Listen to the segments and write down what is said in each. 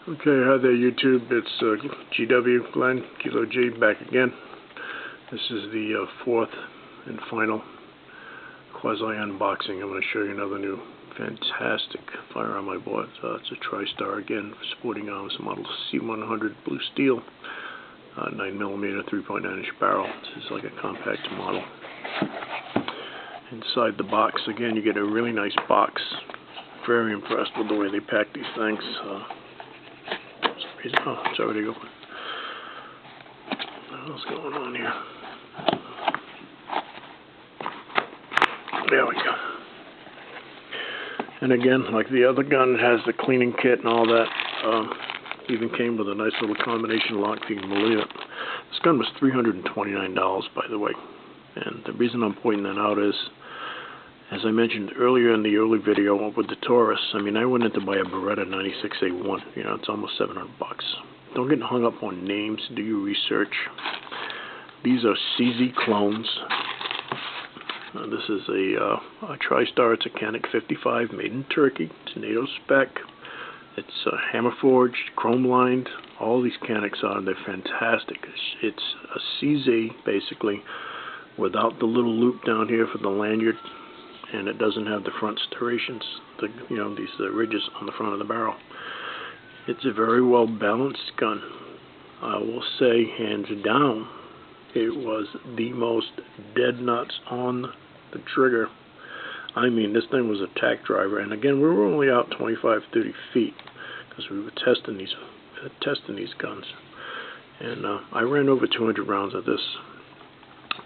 Okay, hi there YouTube, it's GW, Glenn, Kilo G, back again. This is the fourth and final quasi-unboxing. I'm going to show you another new fantastic firearm I bought. It's a Tristar, again, sporting arms, model C-100 blue steel, 9mm, 3.9-inch barrel. This is like a compact model. Inside the box, again, you get a really nice box. Very impressed with the way they pack these things. Oh, it's already open. What's going on here? There we go. And again, like the other gun, it has the cleaning kit and all that. Even came with a nice little combination lock, if you can believe it. This gun was $329, by the way. And the reason I'm pointing that out is, as I mentioned earlier in the early video with the Taurus, I mean, I went in to buy a Beretta 96A1. You know, it's almost $700. Don't get hung up on names. Do your research. These are CZ clones. This is a Tristar. It's a Canick 55, made in Turkey. It's NATO spec. It's hammer forged, chrome lined. All these Canicks are. They're fantastic. It's a CZ basically, without the little loop down here for the lanyard. And it doesn't have the front serrations, these ridges on the front of the barrel. It's a very well balanced gun. I will say, hands down, it was the most dead nuts on the trigger. I mean, this thing was a tack driver, and again, we were only out 25-30 feet because we were testing these guns. And I ran over 200 rounds of this.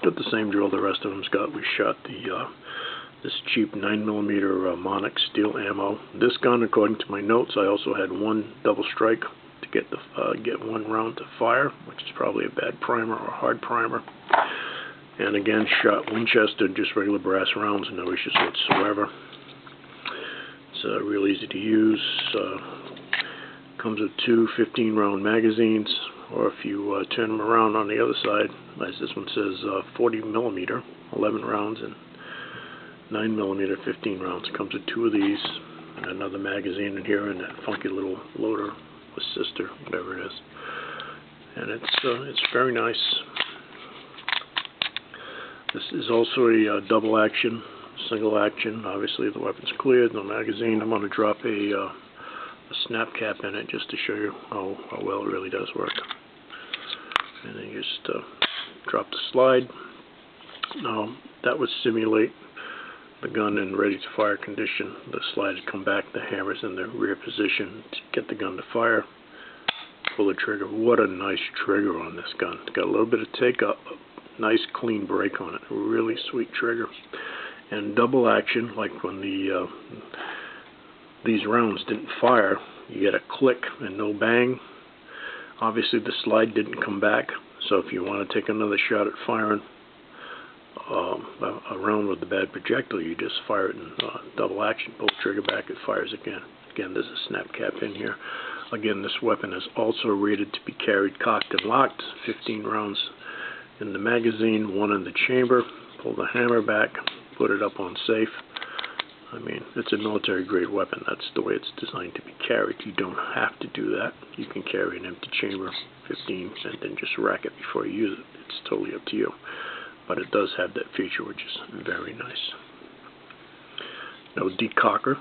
Got the same drill the rest of them's got. We shot this cheap 9mm Monarch steel ammo. This gun, according to my notes, I also had one double strike to get one round to fire, which is probably a bad primer or a hard primer. And again, shot Winchester, just regular brass rounds, no issues whatsoever. It's real easy to use. Comes with two 15-round magazines, or if you turn them around on the other side, as this one says, 40mm, 11 rounds, and 9mm 15 rounds. Comes with two of these and another magazine in here and that funky little loader assister, whatever it is. And it's very nice. This is also a double action, single action. Obviously the weapon's cleared, no magazine. I'm going to drop a snap cap in it just to show you how well it really does work. And then you just drop the slide. Now that would simulate the gun in ready to fire condition. The slide would come back, the hammer's in the rear position to get the gun to fire. Pull the trigger. What a nice trigger on this gun. It's got a little bit of take up, nice clean break on it. A really sweet trigger. And double action, like when these rounds didn't fire, you get a click and no bang. Obviously the slide didn't come back, so if you want to take another shot at firing a round with the bad projectile, you just fire it in double action, pull the trigger back, it fires again. Again, there's a snap cap in here. Again, this weapon is also rated to be carried cocked and locked. 15 rounds in the magazine, one in the chamber. Pull the hammer back, put it up on safe. I mean, it's a military-grade weapon. That's the way it's designed to be carried. You don't have to do that. You can carry an empty chamber, 15, and then just rack it before you use it. It's totally up to you. But it does have that feature, which is very nice. No decocker,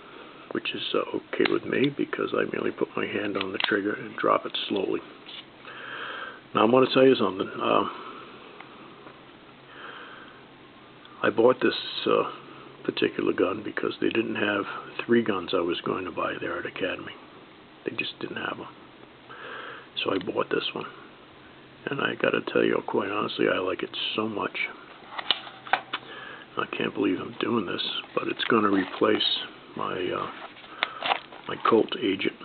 which is okay with me because I merely put my hand on the trigger and drop it slowly. Now I'm going to tell you something. I bought this particular gun because they didn't have 3 guns I was going to buy there at Academy. They just didn't have them. So I bought this one. And I got to tell you, quite honestly, I like it so much. I can't believe I'm doing this, but it's going to replace my my Colt Agent.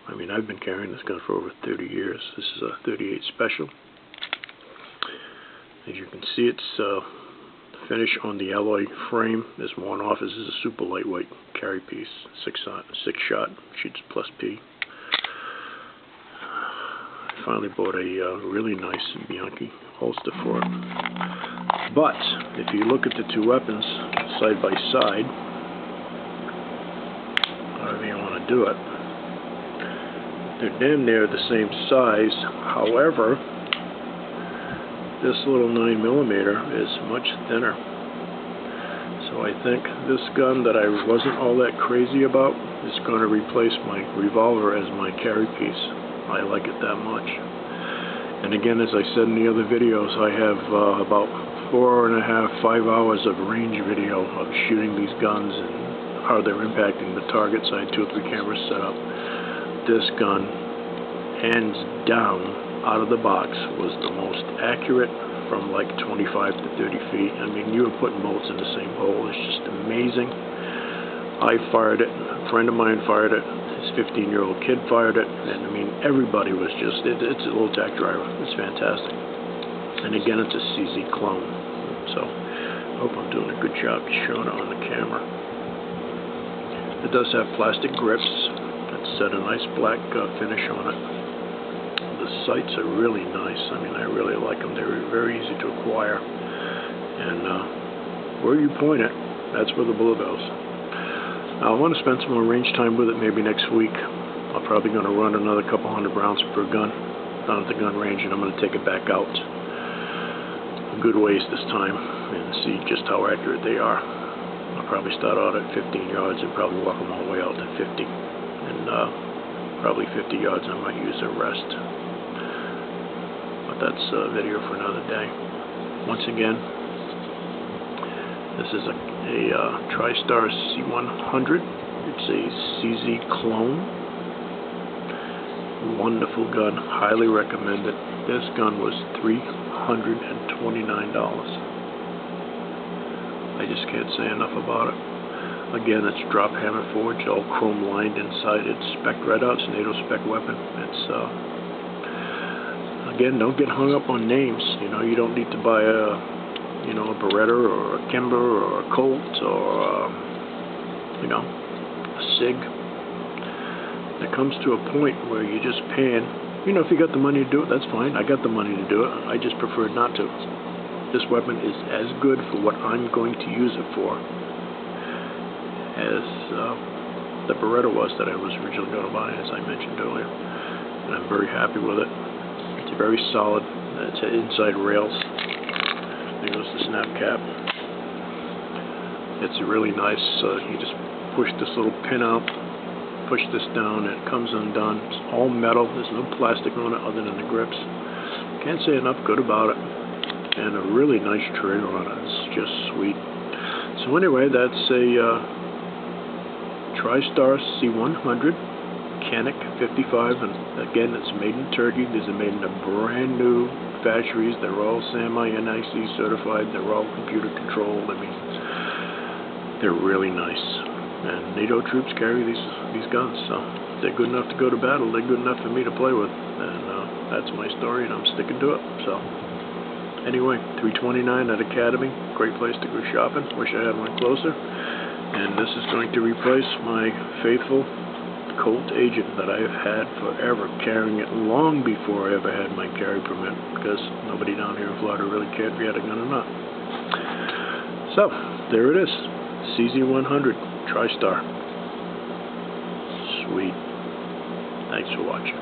I mean, I've been carrying this gun for over 30 years. This is a 38 Special. As you can see, it's the finish on the alloy frame is worn off. This is a super lightweight carry piece, six shot, shoots plus P. Finally bought a really nice Bianchi holster for it. But if you look at the two weapons side by side, however you want to do it, They're damn near the same size. However, this little 9mm is much thinner. So I think this gun that I wasn't all that crazy about is going to replace my revolver as my carry piece. I like it that much. And again, as I said in the other videos, I have about 4.5, 5 hours of range video of shooting these guns and how they're impacting the targets. I had 2 or 3 cameras set up. This gun, hands down, out of the box, was the most accurate from like 25 to 30 feet. I mean, you were putting bullets in the same hole. It's just amazing. I fired it. A friend of mine fired it. His 15-year-old kid fired it. And I mean, everybody was just, it's a little tack driver. It's fantastic. And again, it's a CZ clone. So I hope I'm doing a good job showing it on the camera. It does have plastic grips. It's got a nice black finish on it. The sights are really nice. I mean, I really like them. They're very easy to acquire. And where you point it, that's where the bullet goes. Now, I want to spend some more range time with it maybe next week. I'm probably going to run another couple hundred rounds per gun down at the gun range, and I'm going to take it back out a good ways this time and see just how accurate they are. I'll probably start out at 15 yards and probably walk them all the way out to 50. And probably 50 yards I might use the rest. But that's a video for another day. Once again, this is a Tristar C-100. It's a CZ clone. Wonderful gun. Highly recommend it. This gun was $329. I just can't say enough about it. Again, it's drop hammer forged, all chrome lined inside. It's spec right out. It's a NATO spec weapon. It's again, don't get hung up on names. You know, you don't need to buy a Beretta or a Kimber or a Colt or a SIG. There comes to a point where you're just paying. You know, if you got the money to do it, that's fine. I got the money to do it. I just prefer not to. This weapon is as good for what I'm going to use it for as the Beretta was that I was originally going to buy, as I mentioned earlier. And I'm very happy with it. It's very solid. It's inside rails. There goes the snap cap. It's really nice. You just push this little pin out, push this down, and it comes undone. It's all metal. There's no plastic on it other than the grips. Can't say enough good about it. And a really nice trigger on it. It's just sweet. So anyway, that's a Tristar C-100 Canick 55, and again, it's made in Turkey. These are made in a brand new factories. They're all SAMI NIC certified. They're all computer controlled. I mean, they're really nice. And NATO troops carry these guns, so if they're good enough to go to battle, they're good enough for me to play with. And that's my story, and I'm sticking to it. So anyway, $329 at Academy. Great place to go shopping. Wish I had one closer. And this is going to replace my faithful Colt agent that I have had forever, carrying it long before I ever had my carry permit, because nobody down here in Florida really cared if you had a gun or not. So, there it is. CZ-100 Tristar. Sweet. Thanks for watching.